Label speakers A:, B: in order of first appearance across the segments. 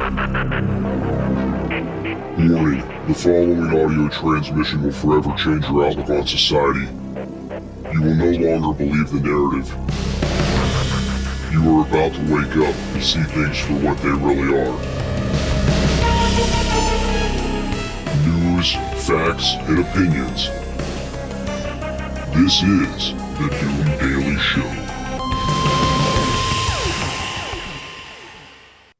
A: Warning, the following audio transmission will forever change your outlook on society. You will no longer believe the narrative. You are about to wake up and see things for what they really are. News, facts, and opinions. This is the Doom Daily Show.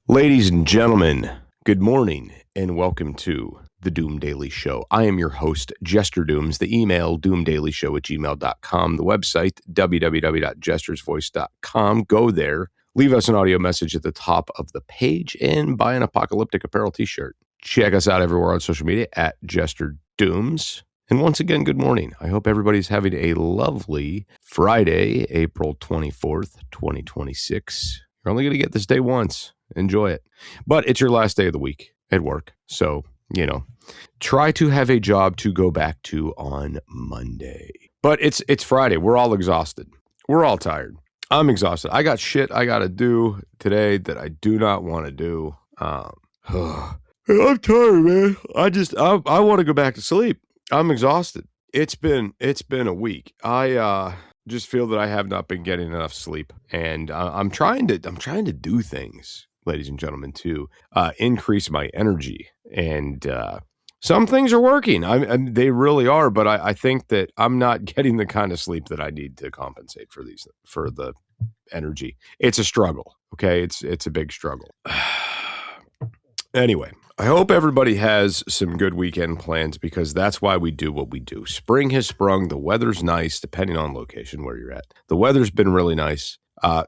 B: Ladies and gentlemen, good morning and welcome to the Doom Daily Show. I am your host, Jester Dooms. The email, doomdailyshow@gmail.com. The website, www.jestersvoice.com. Go there, leave us an audio message at the top of the page, and buy an apocalyptic apparel t-shirt. Check us out everywhere on social media at Jester Dooms. And once again, good morning. I hope everybody's having a lovely Friday, April 24th, 2026. You're only going to get this day once. Enjoy it. But it's your last day of the week at work. So, try to have a job to go back to on Monday. But it's Friday. We're all exhausted. We're all tired. I'm exhausted. I got shit I got to do today that I do not want to do. I'm tired, man. I want to go back to sleep. I'm exhausted. It's been a week. I just feel that I have not been getting enough sleep, and I'm trying to do things, ladies and gentlemen, to increase my energy. And some things are working. They really are, but I think that I'm not getting the kind of sleep that I need to compensate for the energy. It's a struggle. Okay, it's a big struggle. Anyway, I hope everybody has some good weekend plans, because that's why we do what we do. Spring has sprung. The weather's nice, depending on location where you're at. The weather's been really nice.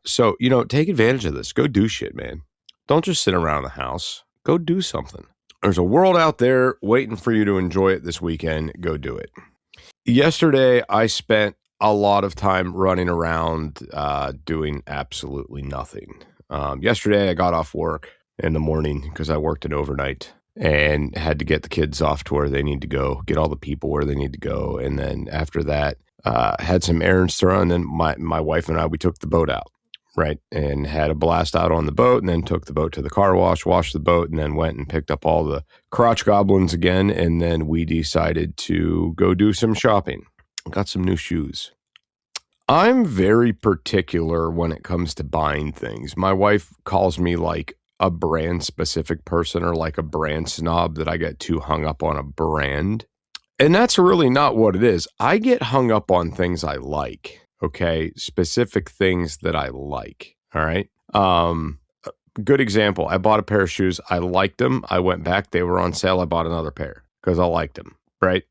B: So, take advantage of this. Go do shit, man. Don't just sit around the house. Go do something. There's a world out there waiting for you to enjoy it this weekend. Go do it. Yesterday, I spent a lot of time running around doing absolutely nothing. Yesterday, I got off work in the morning because I worked an overnight and had to get the kids off to where they need to go, get all the people where they need to go. And then after that, had some errands to run. And then my wife and I, we took the boat out, right? And had a blast out on the boat, and then took the boat to the car wash, washed the boat, and then went and picked up all the crotch goblins again. And then we decided to go do some shopping. Got some new shoes. I'm very particular when it comes to buying things. My wife calls me like a brand specific person, or like a brand snob, that I get too hung up on a brand. And that's really not what it is. I get hung up on things I like, okay? Specific things that I like, all right? Good example, I bought a pair of shoes. I liked them. I went back. They were on sale. I bought another pair because I liked them, right?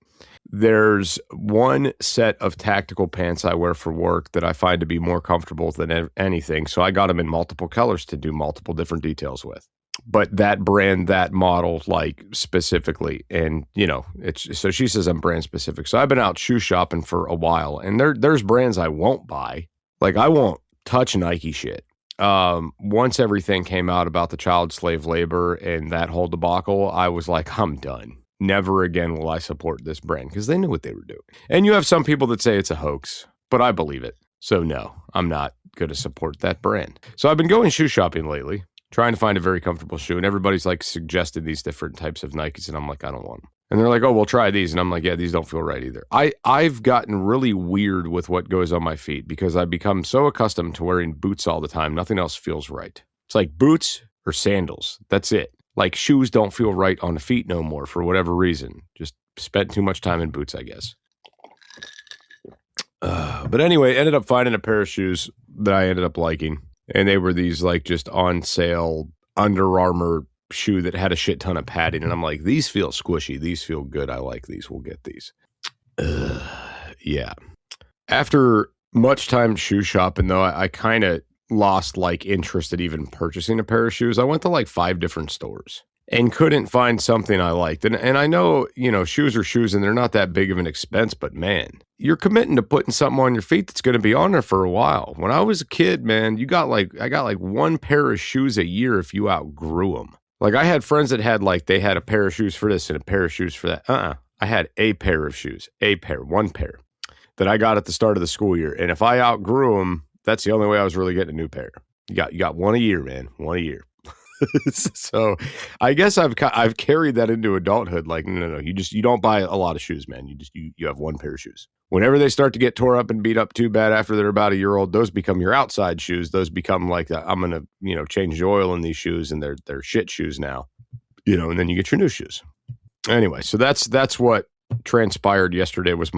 B: There's one set of tactical pants I wear for work that I find to be more comfortable than anything. So I got them in multiple colors to do multiple different details with. But that brand, that model, like specifically, and so she says I'm brand specific. So I've been out shoe shopping for a while, and there's brands I won't buy. Like, I won't touch Nike shit. Once everything came out about the child slave labor and that whole debacle, I was like, I'm done. Never again will I support this brand, because they knew what they were doing. And you have some people that say it's a hoax, but I believe it. So no, I'm not going to support that brand. So I've been going shoe shopping lately, trying to find a very comfortable shoe. And everybody's like suggested these different types of Nikes. And I'm like, I don't want them. And they're like, oh, we'll try these. And I'm like, yeah, these don't feel right either. I've gotten really weird with what goes on my feet, because I've become so accustomed to wearing boots all the time. Nothing else feels right. It's like boots or sandals. That's it. Like, shoes don't feel right on the feet no more for whatever reason. Just spent too much time in boots, I guess. But anyway, ended up finding a pair of shoes that I ended up liking. And they were these like just on sale Under Armour shoe that had a shit ton of padding. And I'm like, these feel squishy. These feel good. I like these. We'll get these. Yeah. After much time shoe shopping, though, I kind of lost like interest in even purchasing a pair of shoes. I went to like 5 different stores and couldn't find something I liked. And I know, shoes are shoes and they're not that big of an expense, but man, you're committing to putting something on your feet that's going to be on there for a while. When I was a kid, man, I got like one pair of shoes a year if you outgrew them. Like, I had friends that had they had a pair of shoes for this and a pair of shoes for that. I had a pair of shoes, one pair that I got at the start of the school year. And if I outgrew them, that's the only way I was really getting a new pair. You got one a year, man. One a year. So I guess I've carried that into adulthood. Like, no, you don't buy a lot of shoes, man. You have one pair of shoes. Whenever they start to get tore up and beat up too bad after they're about a year old, those become your outside shoes. Those become like, I'm going to, change the oil in these shoes, and they're shit shoes now, and then you get your new shoes. Anyway, so that's what transpired yesterday. Was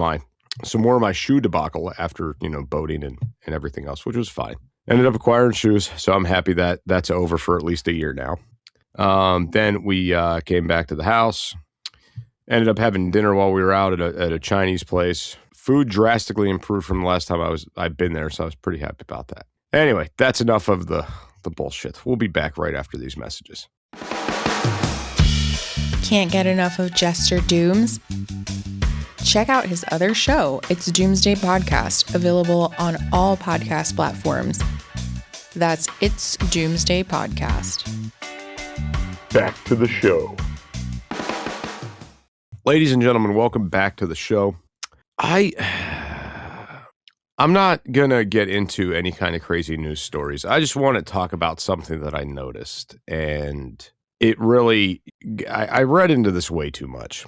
B: some more of my shoe debacle after, boating and everything else, which was fine. Ended up acquiring shoes, so I'm happy that that's over for at least a year now. Then we came back to the house, ended up having dinner while we were out at a Chinese place. Food drastically improved from the last time I'd been there, so I was pretty happy about that. Anyway, that's enough of the bullshit. We'll be back right after these messages.
C: Can't get enough of Jester Dooms? Check out his other show, It's Doomsday Podcast, available on all podcast platforms. That's It's Doomsday Podcast.
A: Back to the show.
B: Ladies and gentlemen, welcome back to the show. I'm not going to get into any kind of crazy news stories. I just want to talk about something that I noticed, and it really, I read into this way too much.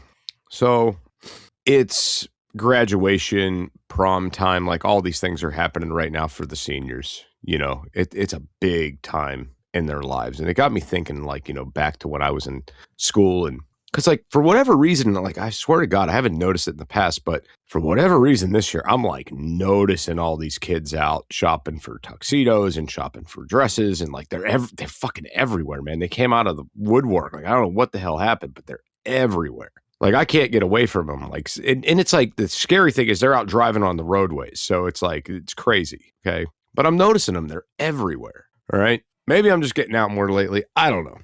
B: So it's graduation, prom time, like all these things are happening right now for the seniors. It's a big time in their lives. And it got me thinking, like, back to when I was in school. And because, like, for whatever reason, like, I swear to God, I haven't noticed it in the past, but for whatever reason this year, I'm like noticing all these kids out shopping for tuxedos and shopping for dresses. And like, they're fucking everywhere, man. They came out of the woodwork. Like, I don't know what the hell happened, but they're everywhere. Like, I can't get away from them. Like, and it's like, the scary thing is they're out driving on the roadways. So it's like, it's crazy. Okay. But I'm noticing them. They're everywhere. All right. Maybe I'm just getting out more lately. I don't know.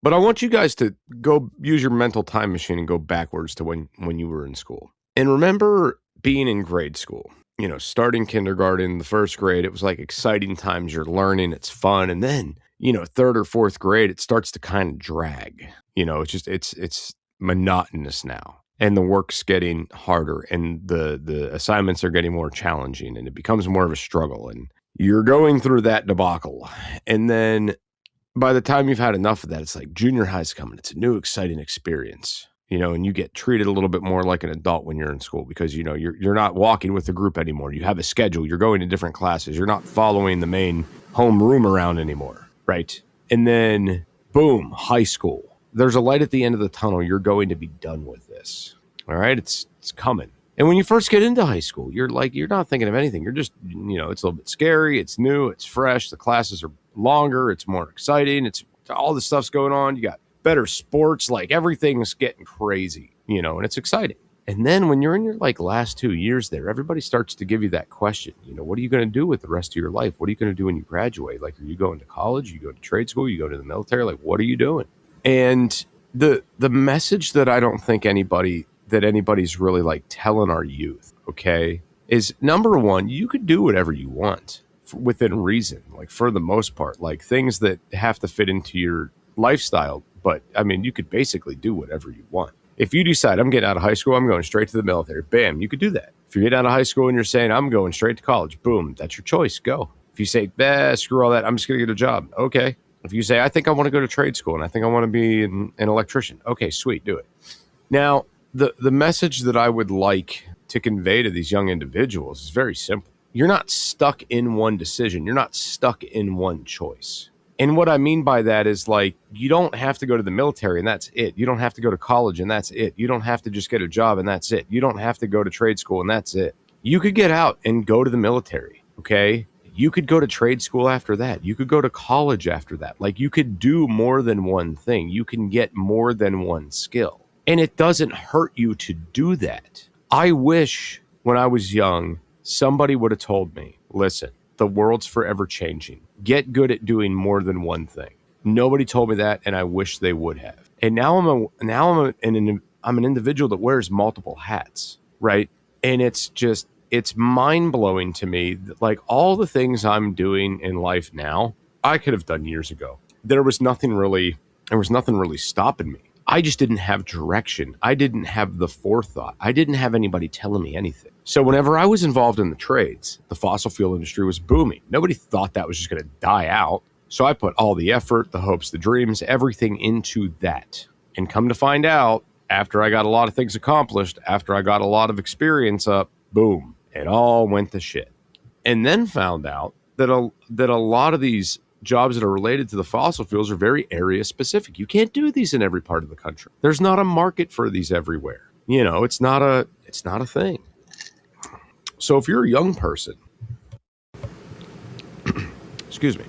B: But I want you guys to go use your mental time machine and go backwards to when you were in school. And remember being in grade school, starting kindergarten, the first grade, it was like exciting times. You're learning. It's fun. And then, third or fourth grade, it starts to kind of drag. It's just, it's monotonous now. And the work's getting harder, and the assignments are getting more challenging, and it becomes more of a struggle. And you're going through that debacle. And then by the time you've had enough of that, it's like junior high's coming. It's a new, exciting experience, and you get treated a little bit more like an adult when you're in school because, you're not walking with the group anymore. You have a schedule. You're going to different classes. You're not following the main homeroom around anymore, right? And then, boom, high school. There's a light at the end of the tunnel. You're going to be done with this. All right? It's coming. And when you first get into high school, you're not thinking of anything. You're just, it's a little bit scary. It's new. It's fresh. The classes are longer. It's more exciting. It's all this stuff's going on. You got better sports. Like, everything's getting crazy, and it's exciting. And then when you're in your last 2 years there, everybody starts to give you that question. What are you going to do with the rest of your life? What are you going to do when you graduate? Like, are you going to college? Are you going to trade school? Are you going to the military? Like, what are you doing? And the message that I don't think anybody's really like telling our youth, okay, is number one, you could do whatever you want within reason, like for the most part, like things that have to fit into your lifestyle. But I mean, you could basically do whatever you want. If you decide I'm getting out of high school, I'm going straight to the military, bam, you could do that. If you get out of high school and you're saying I'm going straight to college, boom, that's your choice. Go. If you say, screw all that, I'm just going to get a job. Okay. If you say, I think I want to go to trade school and I think I want to be an electrician. Okay, sweet, do it. Now, the message that I would like to convey to these young individuals is very simple. You're not stuck in one decision. You're not stuck in one choice. And what I mean by that is, like, you don't have to go to the military and that's it. You don't have to go to college and that's it. You don't have to just get a job and that's it. You don't have to go to trade school and that's it. You could get out and go to the military, okay? You could go to trade school after that. You could go to college after that. Like, you could do more than one thing. You can get more than one skill. And it doesn't hurt you to do that. I wish when I was young, somebody would have told me, listen, the world's forever changing. Get good at doing more than one thing. Nobody told me that, and I wish they would have. And now I'm an individual that wears multiple hats, right? And it's mind-blowing to me that, like, all the things I'm doing in life now, I could have done years ago. There was nothing really stopping me. I just didn't have direction. I didn't have the forethought. I didn't have anybody telling me anything. So whenever I was involved in the trades, the fossil fuel industry was booming. Nobody thought that was just going to die out. So I put all the effort, the hopes, the dreams, everything into that. And come to find out, after I got a lot of things accomplished, after I got a lot of experience up, boom, it all went to shit. And then found out that a lot of these jobs that are related to the fossil fuels are very area specific. You can't do these in every part of the country. There's not a market for these everywhere. You know, it's not a thing. So if you're a young person, excuse me.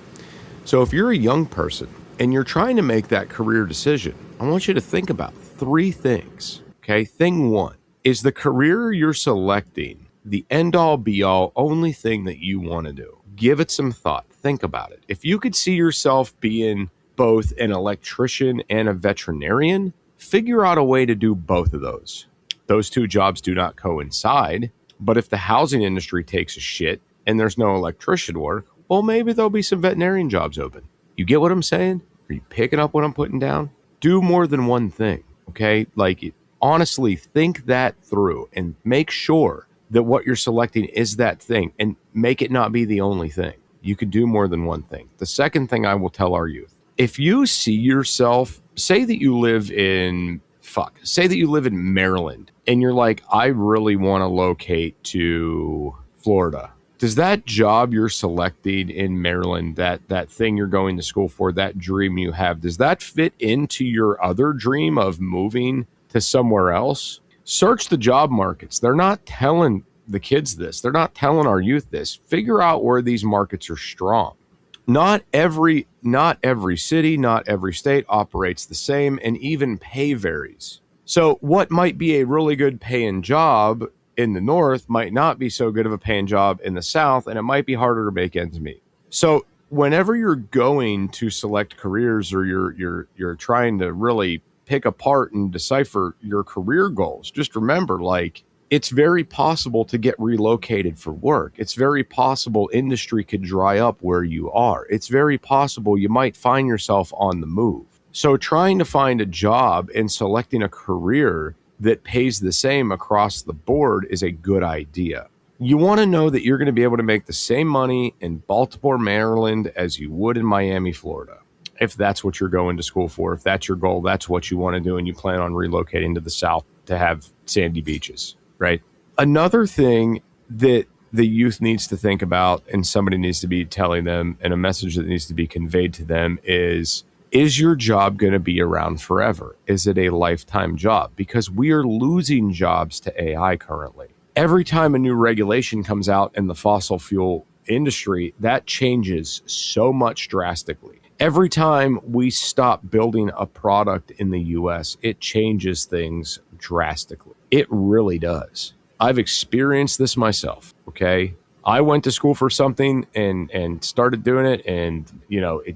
B: So if you're a young person and you're trying to make that career decision, I want you to think about 3 things. Okay. Thing 1, is the career you're selecting the end all be all only thing that you want to do? Give it some thought. Think about it. If you could see yourself being both an electrician and a veterinarian, figure out a way to do both of those. Those 2 jobs do not coincide, but if the housing industry takes a shit and there's no electrician work, well, maybe there'll be some veterinarian jobs open. You get what I'm saying? Are you picking up what I'm putting down? Do more than one thing, okay? Like, honestly, think that through and make sure that what you're selecting is that thing, and make it not be the only thing. You could do more than one thing. The second thing I will tell our youth, if you see yourself, say that you live in Maryland, and you're like, I really want to locate to Florida. Does that job you're selecting in Maryland, that thing you're going to school for, that dream you have, does that fit into your other dream of moving to somewhere else? Search the job markets. They're not telling the kids this. They're not telling our youth this. Figure out where these markets are strong. Not every city, not every state operates the same, and even pay varies. So what might be a really good paying job in the north might not be so good of a paying job in the south, and it might be harder to make ends meet. So whenever you're going to select careers, or you're trying to really pick apart and decipher your career goals, just remember, like, it's very possible to get relocated for work. It's very possible industry could dry up where you are. It's very possible you might find yourself on the move. So trying to find a job and selecting a career that pays the same across the board is a good idea. You want to know that you're going to be able to make the same money in Baltimore, Maryland as you would in Miami, Florida. If that's what you're going to school for, if that's your goal, that's what you want to do, and you plan on relocating to the South to have sandy beaches, right? Another thing that the youth needs to think about, and somebody needs to be telling them, and a message that needs to be conveyed to them is your job going to be around forever? Is it a lifetime job? Because we are losing jobs to AI currently. Every time a new regulation comes out in the fossil fuel industry, that changes so much drastically. Every time we stop building a product in the US, it changes things drastically. It really does. I've experienced this myself, okay? I went to school for something and started doing it, and,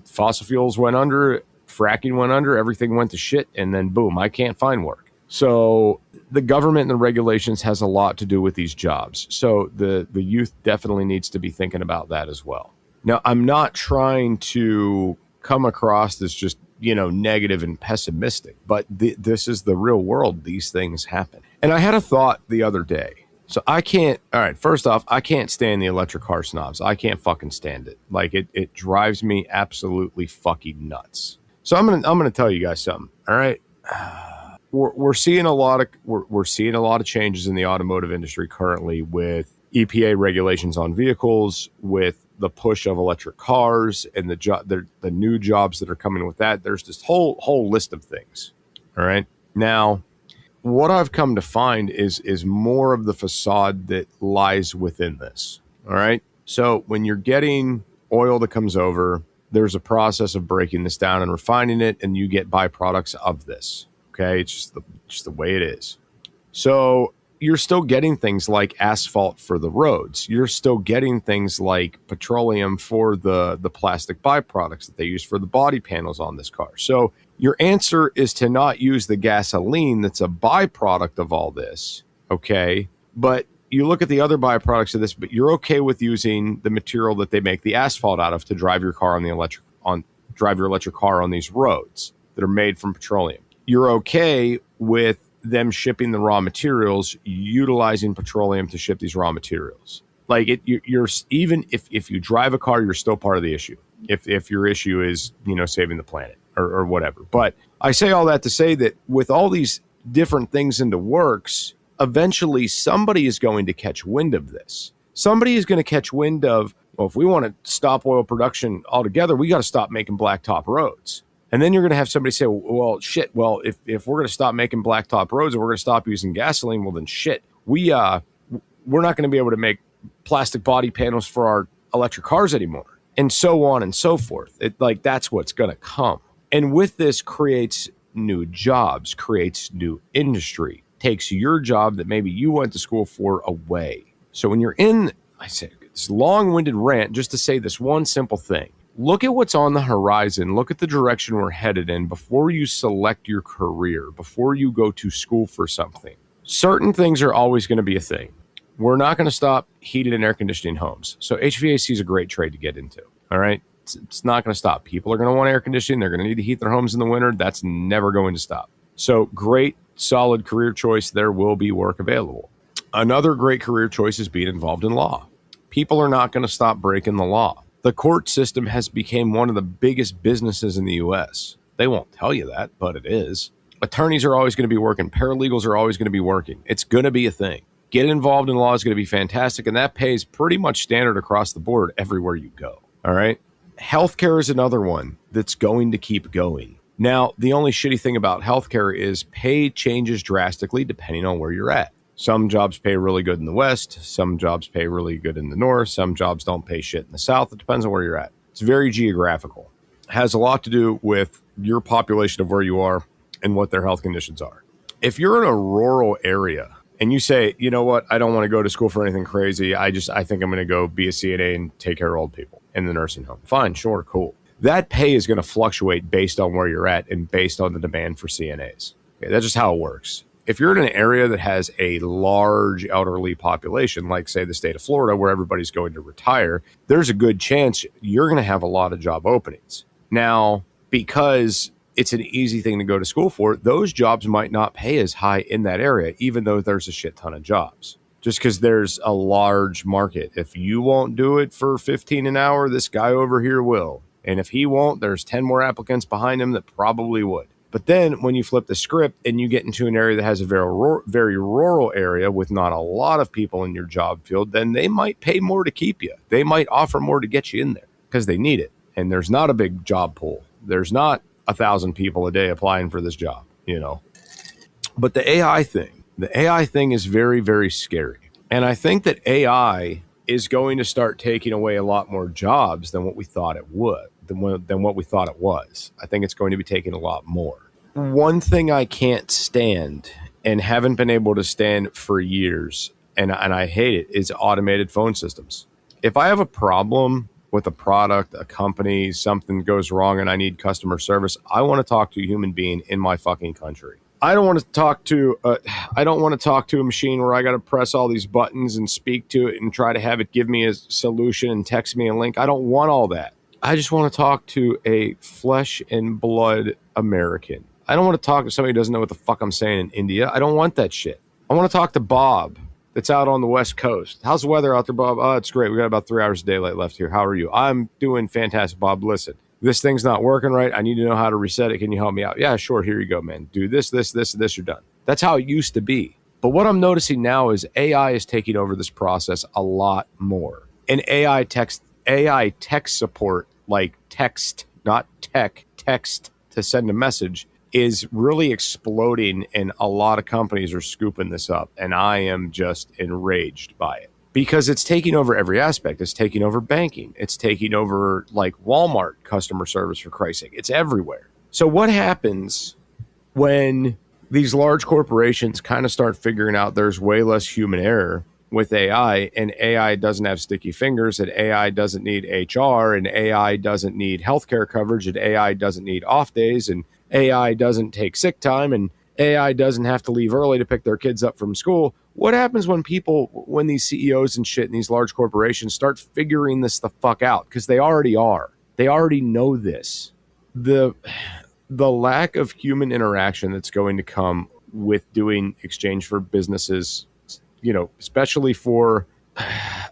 B: fossil fuels went under, fracking went under, everything went to shit, and then boom, I can't find work. So the government and the regulations has a lot to do with these jobs. So the youth definitely needs to be thinking about that as well. Now, I'm not trying to come across as just, negative and pessimistic, but this is the real world. These things happen. And I had a thought the other day. So first off, I can't stand the electric car snobs. I can't fucking stand it. Like, it drives me absolutely fucking nuts. So I'm gonna tell you guys something. All right. We're seeing a lot of changes in the automotive industry currently, with EPA regulations on vehicles, with the push of electric cars, and the new jobs that are coming with that. There's this whole list of things. All right. Now, what I've come to find is more of the facade that lies within this. All right. So when you're getting oil that comes over, there's a process of breaking this down and refining it, and you get byproducts of this. Okay. It's just the way it is. So you're still getting things like asphalt for the roads. You're still getting things like petroleum for the plastic byproducts that they use for the body panels on this car. So your answer is to not use the gasoline that's a byproduct of all this, okay? But you look at the other byproducts of this, but you're okay with using the material that they make the asphalt out of to drive your car drive your electric car on these roads that are made from petroleum. You're okay with them shipping the raw materials, utilizing petroleum to ship these raw materials. Like, you're even if you drive a car, you're still part of the issue. if your issue is, saving the planet or whatever. But I say all that to say that with all these different things into works, eventually somebody is going to catch wind of this. Somebody is going to catch wind of, well, if we want to stop oil production altogether, we got to stop making blacktop roads. And then you're going to have somebody say, well, shit, well, if we're going to stop making blacktop roads and we're going to stop using gasoline, well, then shit, we're not going to be able to make plastic body panels for our electric cars anymore, and so on and so forth. That's what's going to come. And with this creates new jobs, creates new industry, takes your job that maybe you went to school for away. So when you're in, I say this long-winded rant just to say this one simple thing. Look at what's on the horizon. Look at the direction we're headed in before you select your career, before you go to school for something. Certain things are always going to be a thing. We're not going to stop heated and air conditioning homes. So HVAC is a great trade to get into. All right. It's not going to stop. People are going to want air conditioning. They're going to need to heat their homes in the winter. That's never going to stop. So great, solid career choice. There will be work available. Another great career choice is being involved in law. People are not going to stop breaking the law. The court system has become one of the biggest businesses in the U.S. They won't tell you that, but it is. Attorneys are always going to be working. Paralegals are always going to be working. It's going to be a thing. Get involved in law is going to be fantastic, and that pays pretty much standard across the board everywhere you go. All right? Healthcare is another one that's going to keep going. Now, the only shitty thing about healthcare is pay changes drastically depending on where you're at. Some jobs pay really good in the West. Some jobs pay really good in the North. Some jobs don't pay shit in the South. It depends on where you're at. It's very geographical. It has a lot to do with your population of where you are and what their health conditions are. If you're in a rural area and you say, you know what, I don't want to go to school for anything crazy. I think I'm going to go be a CNA and take care of old people in the nursing home. Fine, sure, cool. That pay is going to fluctuate based on where you're at and based on the demand for CNAs. Okay, that's just how it works. If you're in an area that has a large elderly population, like say the state of Florida, where everybody's going to retire, there's a good chance you're going to have a lot of job openings. Now, because it's an easy thing to go to school for, those jobs might not pay as high in that area, even though there's a shit ton of jobs. Just because there's a large market. If you won't do it for $15 an hour, this guy over here will. And if he won't, there's 10 more applicants behind him that probably would. But then when you flip the script and you get into an area that has a very rural area with not a lot of people in your job field, then they might pay more to keep you. They might offer more to get you in there because they need it. And there's not a big job pool. There's not 1,000 people a day applying for this job, But the AI thing is very, very scary. And I think that AI is going to start taking away a lot more jobs than what we thought it would, than what we thought it was. I think it's going to be taking a lot more. One thing I can't stand and haven't been able to stand for years, and I hate it, is automated phone systems. If I have a problem with a product, a company, something goes wrong and I need customer service, I want to talk to a human being in my fucking country. I don't want to talk to a machine where I got to press all these buttons and speak to it and try to have it give me a solution and text me a link. I don't want all that. I just want to talk to a flesh and blood American. I don't want to talk to somebody who doesn't know what the fuck I'm saying in India. I don't want that shit. I want to talk to Bob that's out on the West Coast. How's the weather out there, Bob? Oh, it's great. We got about 3 hours of daylight left here. How are you? I'm doing fantastic, Bob. Listen, this thing's not working right. I need to know how to reset it. Can you help me out? Yeah, sure. Here you go, man. Do this, you're done. That's how it used to be. But what I'm noticing now is AI is taking over this process a lot more. And AI text support, like text, not text to send a message, is really exploding, and a lot of companies are scooping this up, and I am just enraged by it because it's taking over every aspect. It's taking over banking. It's taking over like Walmart customer service, for Christ's sake. It's everywhere. So what happens when these large corporations kind of start figuring out there's way less human error with AI, and AI doesn't have sticky fingers, and AI doesn't need HR, and AI doesn't need healthcare coverage, and AI doesn't need off days, and AI doesn't take sick time, and AI doesn't have to leave early to pick their kids up from school? What happens when these CEOs and shit in these large corporations start figuring this the fuck out? Because they already are. They already know this. The lack of human interaction that's going to come with doing exchange for businesses, especially for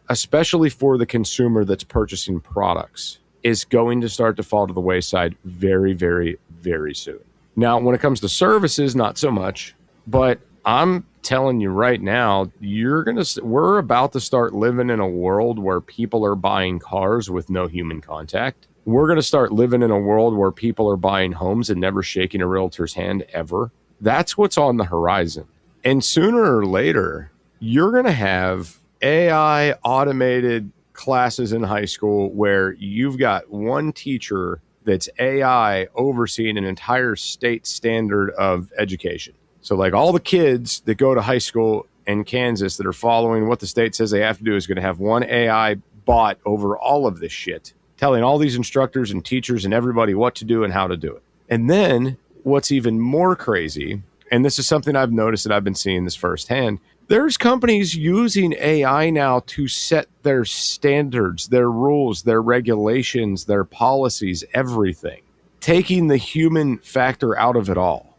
B: the consumer that's purchasing products, is going to start to fall to the wayside very, very, very soon. Now, when it comes to services, not so much, but I'm telling you right now, we're about to start living in a world where people are buying cars with no human contact. We're going to start living in a world where people are buying homes and never shaking a realtor's hand ever. That's what's on the horizon. And sooner or later, you're going to have AI automated classes in high school where you've got one teacher that's AI overseeing an entire state standard of education. So like all the kids that go to high school in Kansas that are following what the state says they have to do is going to have one AI bot over all of this shit, telling all these instructors and teachers and everybody what to do and how to do it. And then what's even more crazy, and this is something I've noticed that I've been seeing this firsthand, there's companies using AI now to set their standards, their rules, their regulations, their policies, everything, taking the human factor out of it all.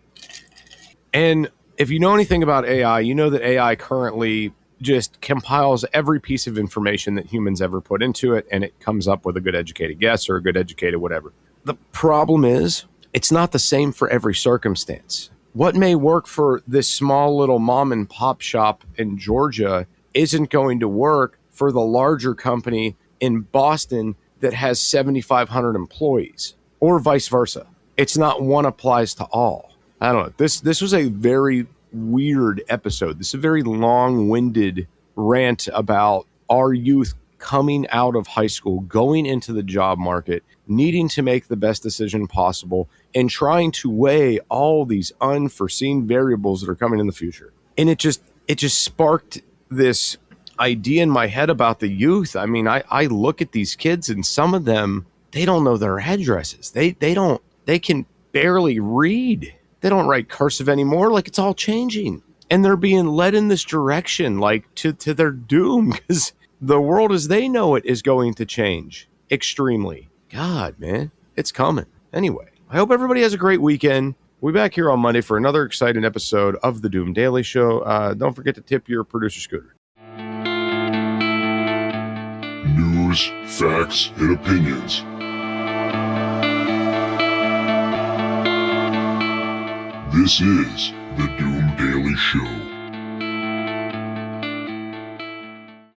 B: And if you know anything about AI, you know that AI currently just compiles every piece of information that humans ever put into it, and it comes up with a good educated guess or a good educated whatever. The problem is, it's not the same for every circumstance. What may work for this small little mom and pop shop in Georgia isn't going to work for the larger company in Boston that has 7,500 employees, or vice versa. It's not one applies to all. I don't know. This was a very weird episode. This is a very long-winded rant about our youth coming out of high school, going into the job market, needing to make the best decision possible, and trying to weigh all these unforeseen variables that are coming in the future. And it just sparked this idea in my head about the youth. I mean, I look at these kids, and some of them, they don't know their addresses. They can barely read. They don't write cursive anymore. Like, it's all changing. And they're being led in this direction, like to their doom, because the world as they know it is going to change extremely. God, man, it's coming. Anyway, I hope everybody has a great weekend. We'll be back here on Monday for another exciting episode of the Doom Daily Show. Don't forget to tip your producer, Scooter.
A: News, facts, and opinions. This is the Doom Daily Show.